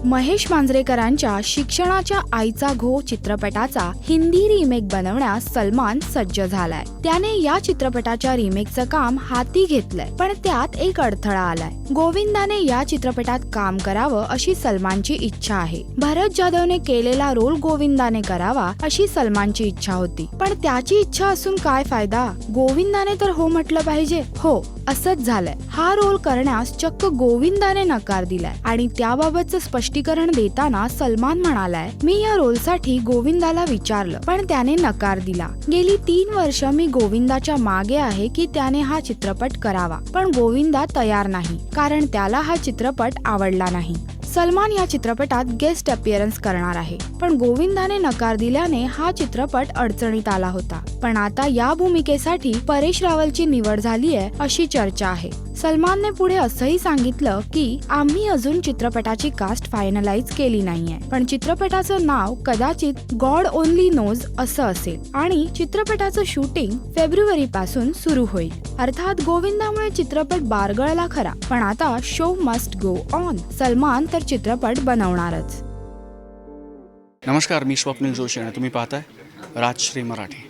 महेश मांजरेकरांच्या शिक्षणाच्या आईचा घो चित्रपटाचा हिंदी रिमेक बनवण्यास सलमान सज्ज झालाय। त्याने या चित्रपटाच्या रिमेकचं काम हाती घेतलंय, पण त्यात एक अडथळा आलाय। गोविंदाने या चित्रपटात काम करावं अशी सलमानची इच्छा आहे। भरत जाधवने केलेला रोल गोविंदाने करावा अशी सलमानची इच्छा होती, पण त्याची इच्छा असून काय फायदा? गोविंदाने तर हो म्हटलं पाहिजे। हो, असंच झालंय। हा रोल करण्यास चक्क गोविंदाने नकार दिलाय आणि त्याबाबतचं स्पष्टीकरण देताना सलमान म्हणालाय, मी या रोलसाठी गोविंदाला विचारलं, पण त्याने नकार दिला। गेली 3 वर्ष मी गोविंदाच्या मागे आहे की त्याने हा चित्रपट करावा, पण गोविंदा तयार नाही, कारण त्याला हा चित्रपट आवडला नाही। सलमान या चित्रपटात गेस्ट अपीयरन्स करणार आहे, पण गोविंदाने नकार दिल्याने हा चित्रपट अडचणीत आला होता। पण आता या भूमिकेसाठी परेश रावलची निवड झाली आहे अशी चर्चा आहे। सलमानने पुढे असंही सांगितलं की आम्ही अजून चित्रपटाची कास्ट फायनलाइज केली नाहीये, पण चित्रपटाचं नाव कदाचित गॉड ओनली नोज असं असेल आणि चित्रपटाचं शूटिंग फेब्रुवारी पासून सुरू होईल। अर्थात गोविंदामुळे चित्रपट बारगळला खरा, पण आता show must go on. Salman तर चित्रपट बनवणारच। नमस्कार, मी स्वप्नील जोशी आणि तुम्ही पाहताय राजश्री मराठी।